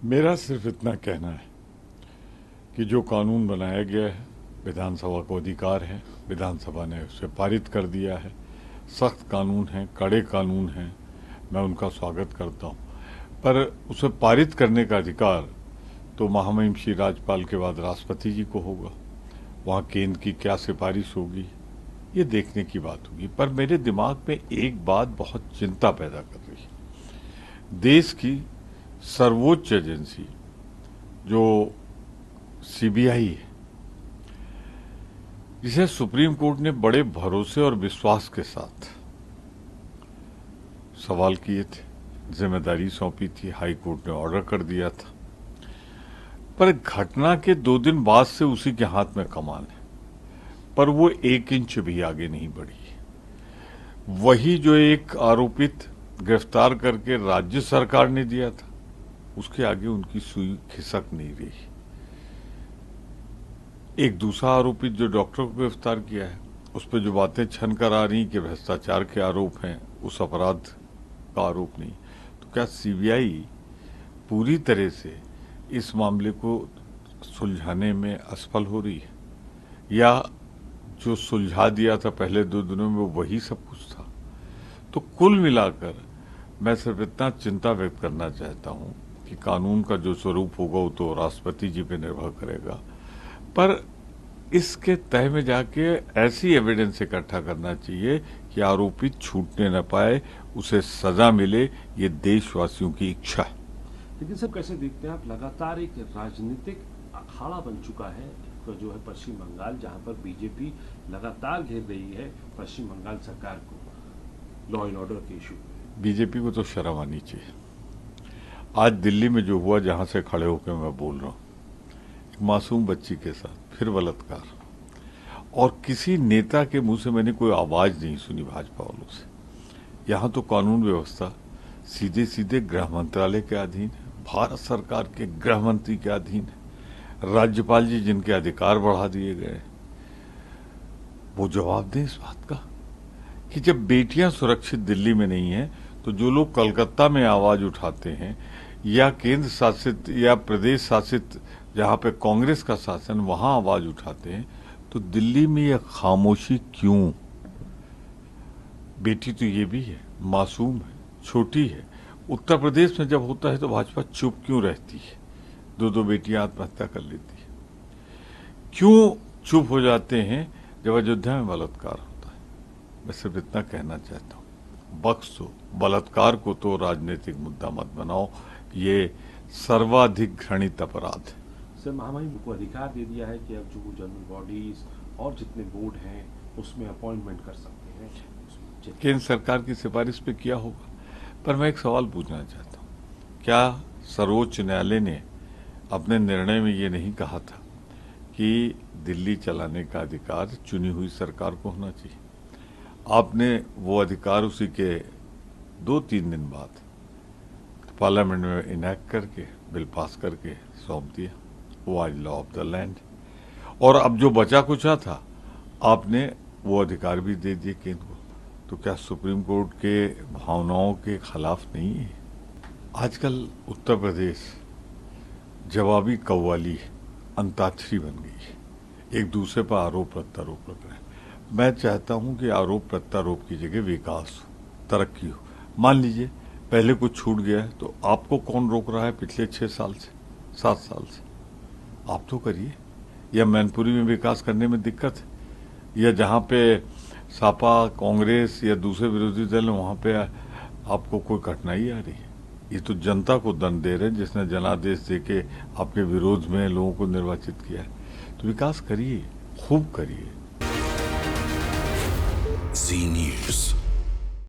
मेरा सिर्फ इतना कहना है कि जो कानून बनाया गया है, विधानसभा को अधिकार है, विधानसभा ने उसे पारित कर दिया है। सख्त कानून हैं, कड़े कानून हैं, मैं उनका स्वागत करता हूं। पर उसे पारित करने का अधिकार तो महामहिम श्री राज्यपाल के बाद राष्ट्रपति जी को होगा। वहाँ केंद्र की क्या सिफारिश होगी, ये देखने की बात होगी। पर मेरे दिमाग में एक बात बहुत चिंता पैदा कर रही है। देश की सर्वोच्च एजेंसी जो सीबीआई है, जिसे सुप्रीम कोर्ट ने बड़े भरोसे और विश्वास के साथ सवाल किए थे, जिम्मेदारी सौंपी थी, हाई कोर्ट ने ऑर्डर कर दिया था, पर घटना के 2 दिन बाद से उसी के हाथ में कमान है, पर वो 1 इंच भी आगे नहीं बढ़ी। वही जो एक आरोपित गिरफ्तार करके राज्य सरकार ने दिया था, उसके आगे उनकी सुई खिसक नहीं रही। एक दूसरा आरोपित जो डॉक्टर को गिरफ्तार किया है, उस पर जो बातें छन कर आ रही कि भ्रष्टाचार के आरोप हैं, उस अपराध का आरोप नहीं। तो क्या सीबीआई पूरी तरह से इस मामले को सुलझाने में असफल हो रही है, या जो सुलझा दिया था पहले 2 दिनों में वही सब कुछ था? तो कुल मिलाकर मैं सिर्फ इतना चिंता व्यक्त करना चाहता हूं कि कानून का जो स्वरूप होगा वो तो राष्ट्रपति जी पे निर्भर करेगा, पर इसके तह में जाके ऐसी एविडेंस इकट्ठा करना चाहिए कि आरोपित छूटने न पाए, उसे सजा मिले। ये देशवासियों की इच्छा है। लेकिन सर, कैसे देखते हैं आप, लगातार एक राजनीतिक अखाड़ा बन चुका है जो है पश्चिम बंगाल, जहां पर बीजेपी लगातार घेर रही है पश्चिम बंगाल सरकार को लॉ एंड ऑर्डर के इशू। बीजेपी को तो शर्म आनी चाहिए। आज दिल्ली में जो हुआ, जहां से खड़े होकर मैं बोल रहा हूं, एक मासूम बच्ची के साथ फिर बलात्कार, और किसी नेता के मुंह से मैंने कोई आवाज नहीं सुनी भाजपा वालों से। यहां तो कानून व्यवस्था सीधे सीधे गृह मंत्रालय के अधीन है, भारत सरकार के गृह मंत्री के अधीन है। राज्यपाल जी जिनके अधिकार बढ़ा दिए गए, वो जवाब दें इस बात का कि जब बेटियां सुरक्षित दिल्ली में नहीं है, तो जो लोग कलकत्ता में आवाज उठाते हैं या केंद्र शासित या प्रदेश शासित जहां पे कांग्रेस का शासन, वहां आवाज उठाते हैं, तो दिल्ली में यह खामोशी क्यों? बेटी तो ये भी है, मासूम है, छोटी है। उत्तर प्रदेश में जब होता है तो भाजपा चुप क्यों रहती है? 2 बेटियां आत्महत्या कर लेती है। क्यों चुप हो जाते हैं जब अयोध्या में बलात्कार होता है? मैं सिर्फ इतना कहना चाहता हूं, बख्श दो, बलात्कार को तो राजनीतिक मुद्दा मत बनाओ। ये सर्वाधिक घृणित अपराध है। सर, महामहिम को अधिकार दे दिया है कि अब जो जनरल बॉडीज और जितने बोर्ड हैं उसमें अपॉइंटमेंट कर सकते हैं। केंद्र सरकार की सिफारिश पे किया होगा। पर मैं एक सवाल पूछना चाहता हूँ, क्या सर्वोच्च न्यायालय ने अपने निर्णय में ये नहीं कहा था कि दिल्ली चलाने का अधिकार चुनी हुई सरकार को होना चाहिए? आपने वो अधिकार उसी के 2-3 दिन बाद पार्लियामेंट में इनैक्ट करके, बिल पास करके सौंप दिया। वो आज लॉ ऑफ द लैंड। और अब जो बचा कुचा था, आपने वो अधिकार भी दे दिए केंद्र को। तो क्या सुप्रीम कोर्ट के भावनाओं के खिलाफ नहीं है? आजकल उत्तर प्रदेश जवाबी कव्वाली, अंताक्षरी बन गई है। एक दूसरे पर आरोप प्रत्यारोप लग रहे हैं। मैं चाहता हूं कि आरोप प्रत्यारोप की जगह विकास हो, तरक्की हो। मान लीजिए पहले कुछ छूट गया है, तो आपको कौन रोक रहा है? पिछले 6 साल से, 7 साल से आप तो करिए। या मैनपुरी में विकास करने में दिक्कत है, या जहां पे सापा, कांग्रेस या दूसरे विरोधी दल है, वहां पे आपको कोई कठिनाई आ रही है? ये तो जनता को दंड दे रहे हैं, जिसने जनादेश देके आपके विरोध में लोगों को निर्वाचित किया है। तो विकास करिए, खूब करिए। जी न्यूज़।